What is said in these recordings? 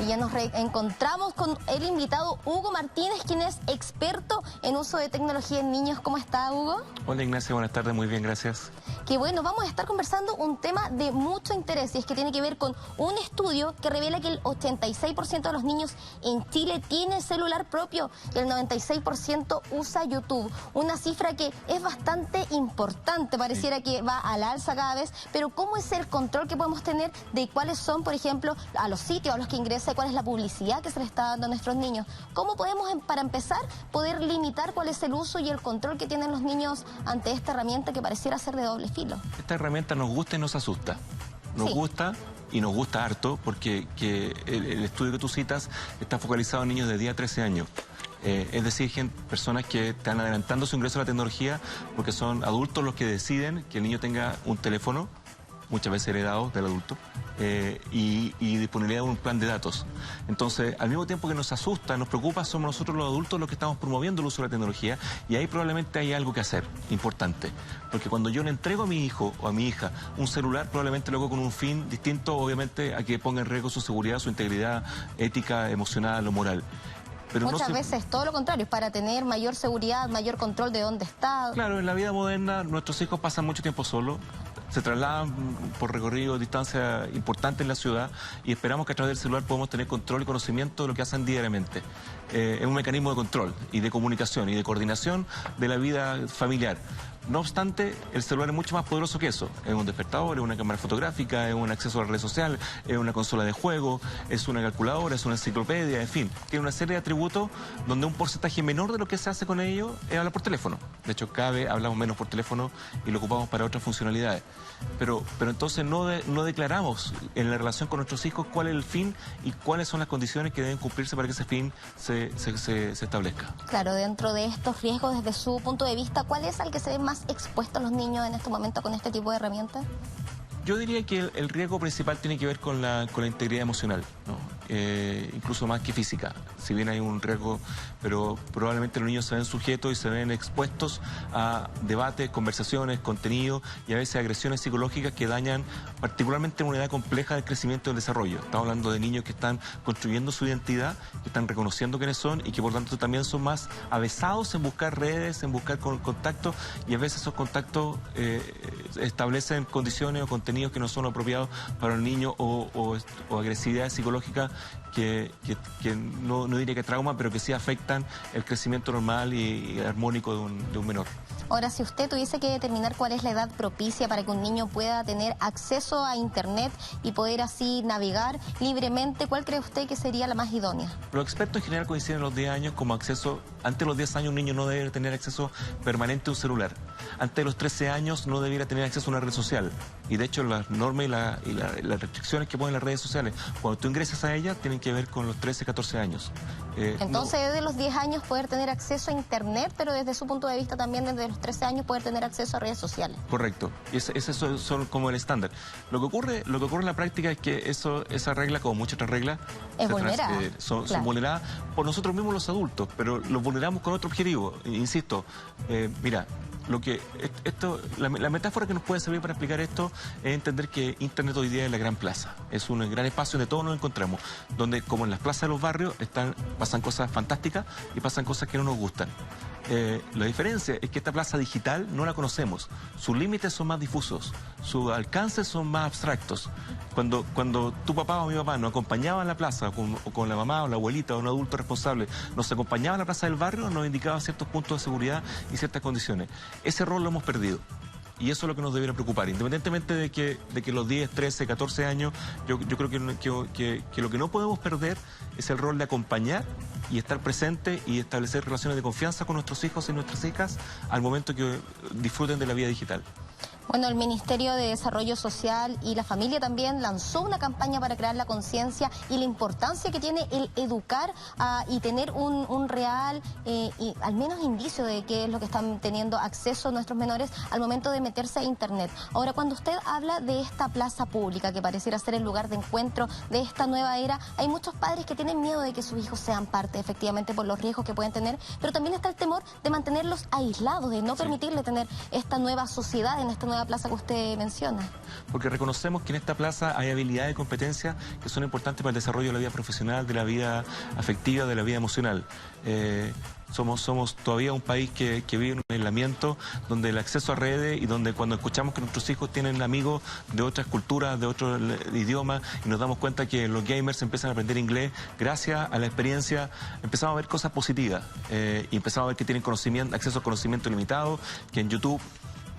Y ya nos reencontramos con el invitado Hugo Martínez, quien es experto en uso de tecnología en niños. ¿Cómo está, Hugo? Hola, Ignacia, buenas tardes, muy bien, gracias. Que bueno, vamos a estar conversando un tema de mucho interés, y es que tiene que ver con un estudio que revela que el 86% de los niños en Chile tiene celular propio y el 96% usa YouTube. Una cifra que es bastante importante, pareciera que va al alza cada vez, pero ¿cómo es el control que podemos tener de cuáles son, por ejemplo, a los sitios a los que ingresa, cuál es la publicidad que se le está dando a nuestros niños? ¿Cómo podemos, para empezar, poder limitar cuál es el uso y el control que tienen los niños ante esta herramienta que pareciera ser de doble filo? Esta herramienta nos gusta y nos asusta. Nos gusta y nos gusta harto porque el estudio que tú citas está focalizado en niños de 10 a 13 años. Es decir, personas que están adelantando su ingreso a la tecnología porque son adultos los que deciden que el niño tenga un teléfono, muchas veces heredado del adulto, y disponibilidad de un plan de datos. Entonces, al mismo tiempo que nos asusta, nos preocupa, somos nosotros los adultos los que estamos promoviendo el uso de la tecnología, y ahí probablemente hay algo que hacer, importante. Porque cuando yo le entrego a mi hijo o a mi hija un celular, probablemente lo hago con un fin distinto, obviamente, a que ponga en riesgo su seguridad, su integridad ética, emocional o moral. Pero muchas veces todo lo contrario, para tener mayor seguridad, mayor control de dónde está. Claro, en la vida moderna nuestros hijos pasan mucho tiempo solos, se trasladan por recorrido, distancia importante en la ciudad, y esperamos que a través del celular podamos tener control y conocimiento de lo que hacen diariamente. Es un mecanismo de control y de comunicación y de coordinación de la vida familiar. No obstante, el celular es mucho más poderoso que eso. Es un despertador, es una cámara fotográfica, es un acceso a las redes sociales, es una consola de juego, es una calculadora, es una enciclopedia, en fin. Tiene una serie de atributos donde un porcentaje menor de lo que se hace con ellos es hablar por teléfono. De hecho, cada vez hablamos menos por teléfono y lo ocupamos para otras funcionalidades. Pero entonces no declaramos en la relación con nuestros hijos cuál es el fin y cuáles son las condiciones que deben cumplirse para que ese fin se establezca. Claro, dentro de estos riesgos, desde su punto de vista, ¿cuál es al que se ve más expuestos los niños en este momento con este tipo de herramientas? Yo diría que el riesgo principal tiene que ver con la integridad emocional, ¿no? Incluso más que física. Si bien hay un riesgo, pero probablemente los niños se ven sujetos y se ven expuestos a debates, conversaciones, contenidos y a veces agresiones psicológicas que dañan particularmente una edad compleja del crecimiento y del desarrollo. Estamos hablando de niños que están construyendo su identidad, que están reconociendo quiénes son y que por tanto también son más avesados en buscar redes, en buscar contactos, y a veces esos contactos establecen condiciones o contenidos que no son apropiados para el niño o agresividad psicológica que no diría que trauma, pero que sí afectan el crecimiento normal y armónico de un menor. Ahora, si usted tuviese que determinar cuál es la edad propicia para que un niño pueda tener acceso a Internet y poder así navegar libremente, ¿cuál cree usted que sería la más idónea? Los expertos en general coinciden en los 10 años como acceso. Antes de los 10 años un niño no debe tener acceso permanente a un celular. Antes de los 13 años no debiera tener acceso a una red social. Y de hecho las normas y las restricciones que ponen las redes sociales, cuando tú ingresas a ellas, tienen que ver con los 13, 14 años. Entonces, desde los 10 años poder tener acceso a Internet, pero desde su punto de vista también desde los 13 años poder tener acceso a redes sociales. Correcto. Ese son como el estándar. Lo que ocurre en la práctica es que esa regla, como muchas otras reglas, es vulnerada. Son vulneradas por nosotros mismos los adultos, pero los vulneramos con otro objetivo. Insisto, mira, la metáfora que nos puede servir para explicar esto es entender que Internet hoy día es la gran plaza. Es un gran espacio donde todos nos encontramos, donde como en las plazas de los barrios pasan cosas fantásticas y pasan cosas que no nos gustan. La diferencia es que esta plaza digital no la conocemos. Sus límites son más difusos, sus alcances son más abstractos. Cuando tu papá o mi papá nos acompañaba en la plaza, o con la mamá o la abuelita o un adulto responsable, nos acompañaba en la plaza del barrio, nos indicaba ciertos puntos de seguridad y ciertas condiciones. Ese rol lo hemos perdido. Y eso es lo que nos debería preocupar, independientemente de que los 10, 13, 14 años, yo creo que lo que no podemos perder es el rol de acompañar y estar presente y establecer relaciones de confianza con nuestros hijos y nuestras hijas al momento que disfruten de la vida digital. Bueno, el Ministerio de Desarrollo Social y la Familia también lanzó una campaña para crear la conciencia y la importancia que tiene el educar y tener un real y al menos indicio de qué es lo que están teniendo acceso nuestros menores al momento de meterse a Internet. Ahora, cuando usted habla de esta plaza pública que pareciera ser el lugar de encuentro de esta nueva era, hay muchos padres que tienen miedo de que sus hijos sean parte, efectivamente, por los riesgos que pueden tener, pero también está el temor de mantenerlos aislados, de no permitirle tener esta nueva sociedad en esta nueva nueva plaza que usted menciona? Porque reconocemos que en esta plaza hay habilidades y competencias que son importantes para el desarrollo de la vida profesional, de la vida afectiva, de la vida emocional. Somos todavía un país que vive en un aislamiento, donde el acceso a redes y donde cuando escuchamos que nuestros hijos tienen amigos de otras culturas, de otros idiomas, y nos damos cuenta que los gamers empiezan a aprender inglés, gracias a la experiencia empezamos a ver cosas positivas y empezamos a ver que tienen acceso a conocimiento limitado, que en YouTube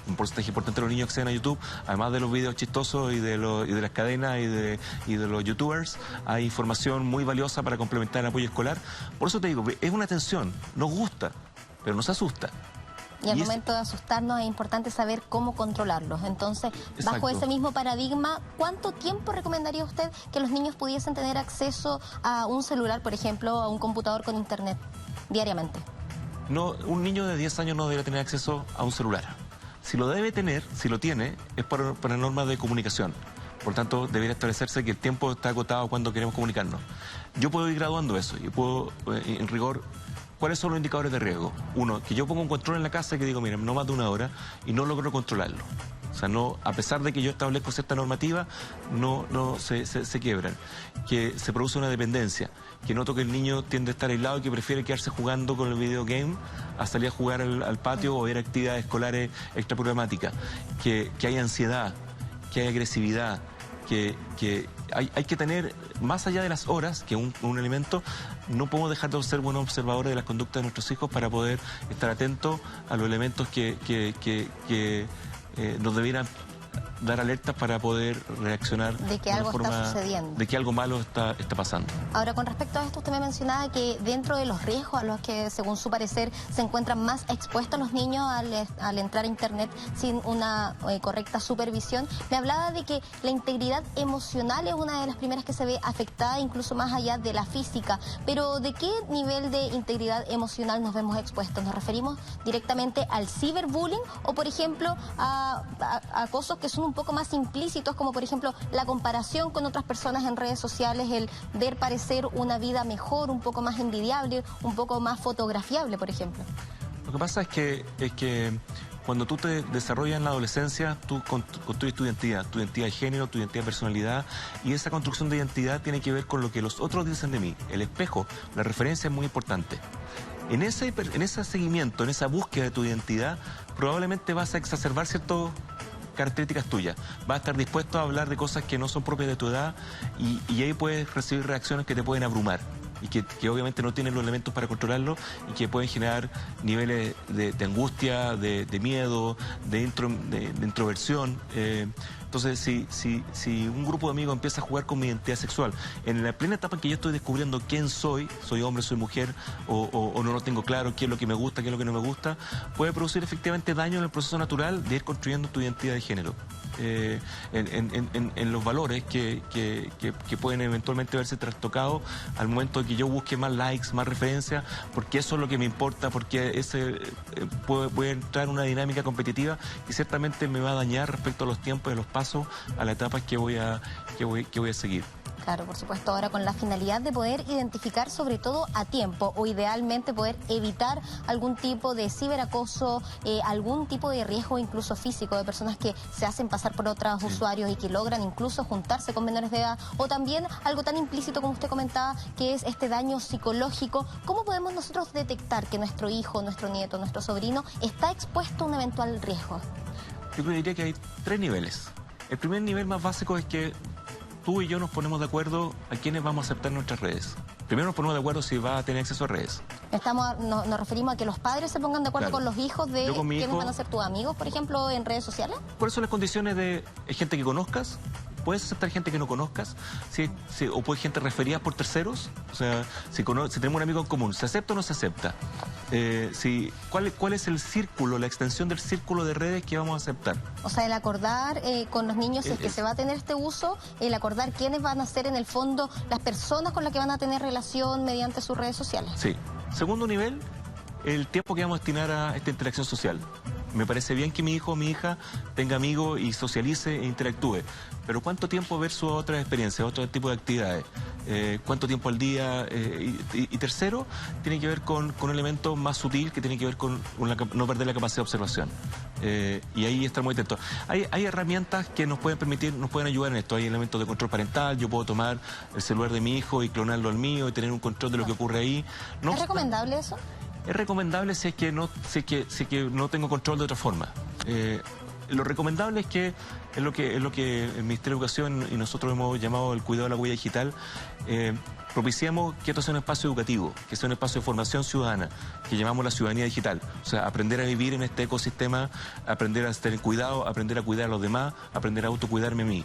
un porcentaje importante de los niños acceden a YouTube, además de los videos chistosos y de las cadenas y de los youtubers, hay información muy valiosa para complementar el apoyo escolar. Por eso te digo, es una tensión, nos gusta, pero nos asusta. Y al momento de asustarnos es importante saber cómo controlarlos. Entonces, Exacto. Bajo ese mismo paradigma, ¿cuánto tiempo recomendaría usted que los niños pudiesen tener acceso a un celular, por ejemplo, a un computador con internet diariamente? No, un niño de 10 años no debería tener acceso a un celular. Si lo debe tener, si lo tiene, es para normas de comunicación. Por tanto, debería establecerse que el tiempo está acotado cuando queremos comunicarnos. Yo puedo ir graduando eso y puedo, en rigor, ¿cuáles son los indicadores de riesgo? Uno, que yo pongo un control en la casa que digo, mira, no más de 1 hora y no logro controlarlo. O sea, no, a pesar de que yo establezco cierta normativa, no se quiebran. Que se produce una dependencia. Que noto que el niño tiende a estar aislado y que prefiere quedarse jugando con el videogame a salir a jugar al patio o ver actividades escolares extraprogramáticas. Que hay ansiedad, que hay agresividad, que hay que tener, más allá de las horas, que un elemento, no podemos dejar de ser buenos observadores de las conductas de nuestros hijos para poder estar atentos a los elementos que nos debieran dar alertas para poder reaccionar de que algo está sucediendo, de que algo malo está pasando. Ahora, con respecto a esto, usted me mencionaba que dentro de los riesgos a los que, según su parecer, se encuentran más expuestos los niños al entrar a internet sin una correcta supervisión, me hablaba de que la integridad emocional es una de las primeras que se ve afectada, incluso más allá de la física. Pero ¿de qué nivel de integridad emocional nos vemos expuestos? ¿Nos referimos directamente al ciberbullying o, por ejemplo, a acosos que son un poco más implícitos, como por ejemplo la comparación con otras personas en redes sociales, el ver parecer una vida mejor, un poco más envidiable, un poco más fotografiable, por ejemplo? Lo que pasa es que cuando tú te desarrollas en la adolescencia, tú construyes tu identidad de género, tu identidad de personalidad, y esa construcción de identidad tiene que ver con lo que los otros dicen de mí. El espejo, la referencia es muy importante. En ese seguimiento, en esa búsqueda de tu identidad, probablemente vas a exacerbar ciertas características tuyas. Vas a estar dispuesto a hablar de cosas que no son propias de tu edad y ahí puedes recibir reacciones que te pueden abrumar y que obviamente no tienen los elementos para controlarlo y que pueden generar niveles de angustia, de miedo, de introversión. Entonces, si un grupo de amigos empieza a jugar con mi identidad sexual, en la plena etapa en que yo estoy descubriendo quién soy hombre, soy mujer, o no lo tengo claro, qué es lo que me gusta, qué es lo que no me gusta, puede producir efectivamente daño en el proceso natural de ir construyendo tu identidad de género. En los valores que pueden eventualmente verse trastocados al momento de que yo busque más likes, más referencias, porque eso es lo que me importa, porque puede entrar una dinámica competitiva y ciertamente me va a dañar respecto a los tiempos y a los pasos, a la etapa que voy a seguir. Claro, por supuesto, ahora con la finalidad de poder identificar sobre todo a tiempo o idealmente poder evitar algún tipo de ciberacoso, algún tipo de riesgo incluso físico de personas que se hacen pasar por otros usuarios y que logran incluso juntarse con menores de edad, o también algo tan implícito como usted comentaba, que es este daño psicológico. ¿Cómo podemos nosotros detectar que nuestro hijo, nuestro nieto, nuestro sobrino está expuesto a un eventual riesgo? Yo diría que hay 3 niveles. El primer nivel más básico es que tú y yo nos ponemos de acuerdo a quiénes vamos a aceptar en nuestras redes. Primero nos ponemos de acuerdo si va a tener acceso a redes. Nos referimos a que los padres se pongan de acuerdo con los hijos de quiénes van a ser tus amigos, por ejemplo, en redes sociales. ¿Cuáles son las condiciones de gente que conozcas? ¿Puedes aceptar gente que no conozcas? ¿O puede gente referida por terceros? O sea, si tenemos un amigo en común, ¿se acepta o no se acepta? ¿Cuál es el círculo, la extensión del círculo de redes que vamos a aceptar? O sea, el acordar con los niños si es que se va a tener este uso, el acordar quiénes van a ser en el fondo las personas con las que van a tener relación mediante sus redes sociales. Sí. Segundo nivel, el tiempo que vamos a destinar a esta interacción social. Me parece bien que mi hijo o mi hija tenga amigos y socialice e interactúe, pero ¿cuánto tiempo versus otras experiencias, otro tipo de actividades? ¿Cuánto tiempo al día? Y tercero, tiene que ver con un elemento más sutil que tiene que ver con no perder la capacidad de observación. Y ahí estamos atentos. Hay herramientas que nos pueden permitir, nos pueden ayudar en esto. Hay elementos de control parental. Yo puedo tomar el celular de mi hijo y clonarlo al mío y tener un control de lo que ocurre ahí. ¿Es recomendable eso? Es recomendable si es que no tengo control de otra forma. Lo recomendable es que es lo que el Ministerio de Educación y nosotros hemos llamado el cuidado de la huella digital. Propiciamos que esto sea un espacio educativo, que sea un espacio de formación ciudadana, que llamamos la ciudadanía digital. O sea, aprender a vivir en este ecosistema, aprender a tener cuidado, aprender a cuidar a los demás, aprender a autocuidarme a mí.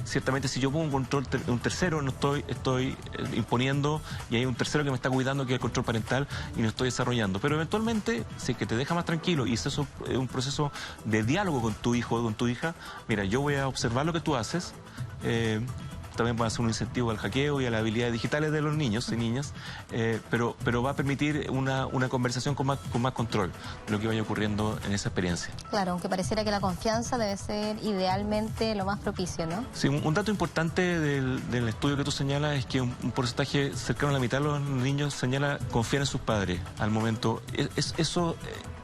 Ciertamente si yo pongo un control, un tercero, no estoy imponiendo, y hay un tercero que me está cuidando, que es el control parental, y no estoy desarrollando. Pero eventualmente, si es que te deja más tranquilo, y eso es un proceso de diálogo con tu hijo o con tu hija, mira, yo voy a observar lo que tú haces, también va a ser un incentivo al hackeo y a las habilidades digitales de los niños y niñas, pero va a permitir una conversación con más control de lo que vaya ocurriendo en esa experiencia. Claro, aunque pareciera que la confianza debe ser idealmente lo más propicio, ¿no? Sí, un dato importante del estudio que tú señalas es que un porcentaje cercano a la mitad de los niños señala confiar en sus padres al momento. Eso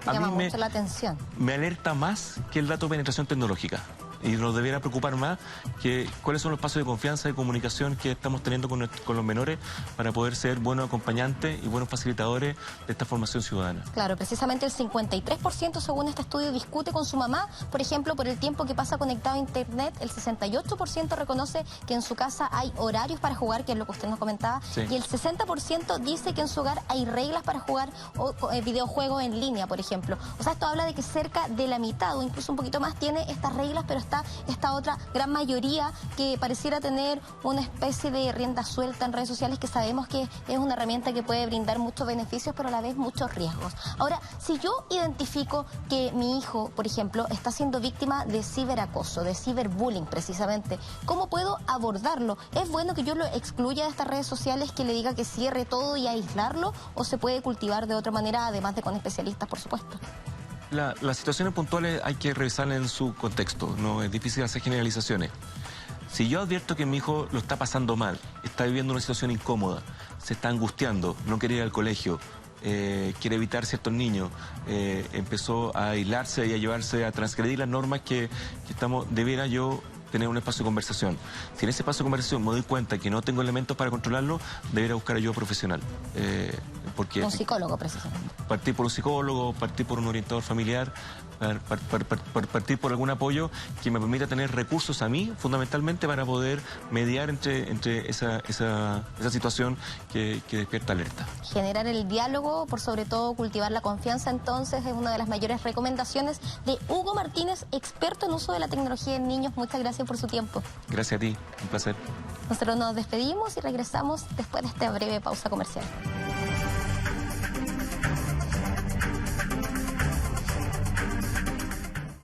a llama mí mucho la atención. me alerta más que el dato de penetración tecnológica. Y nos debiera preocupar más que cuáles son los pasos de confianza y comunicación que estamos teniendo con los menores para poder ser buenos acompañantes y buenos facilitadores de esta formación ciudadana. Claro, precisamente el 53% según este estudio discute con su mamá, por ejemplo, por el tiempo que pasa conectado a internet. El 68% reconoce que en su casa hay horarios para jugar, que es lo que usted nos comentaba, sí. Y el 60% dice que en su hogar hay reglas para jugar videojuegos en línea, por ejemplo. O sea, esto habla de que cerca de la mitad o incluso un poquito más tiene estas reglas, pero está esta otra gran mayoría que pareciera tener una especie de rienda suelta en redes sociales, que sabemos que es una herramienta que puede brindar muchos beneficios, pero a la vez muchos riesgos. Ahora, si yo identifico que mi hijo, por ejemplo, está siendo víctima de ciberacoso, de ciberbullying precisamente, ¿cómo puedo abordarlo? ¿Es bueno que yo lo excluya de estas redes sociales, que le diga que cierre todo y aislarlo, o se puede cultivar de otra manera, además de con especialistas, por supuesto? Las situaciones puntuales hay que revisarlas en su contexto, no es difícil hacer generalizaciones. Si yo advierto que mi hijo lo está pasando mal, está viviendo una situación incómoda, se está angustiando, no quiere ir al colegio, quiere evitar ciertos niños, empezó a aislarse y a llevarse a transgredir las normas que debiera yo tener un espacio de conversación. Si en ese espacio de conversación me doy cuenta que no tengo elementos para controlarlo, debería buscar ayuda profesional. Porque un psicólogo, precisamente. Partir por un psicólogo, partir por un orientador familiar, partir por algún apoyo que me permita tener recursos a mí, fundamentalmente, para poder mediar entre esa situación que despierta alerta. Generar el diálogo, por sobre todo cultivar la confianza, entonces, es una de las mayores recomendaciones de Hugo Martínez, experto en uso de la tecnología en niños. Muchas gracias por su tiempo. Gracias a ti, un placer. Nosotros nos despedimos y regresamos después de esta breve pausa comercial.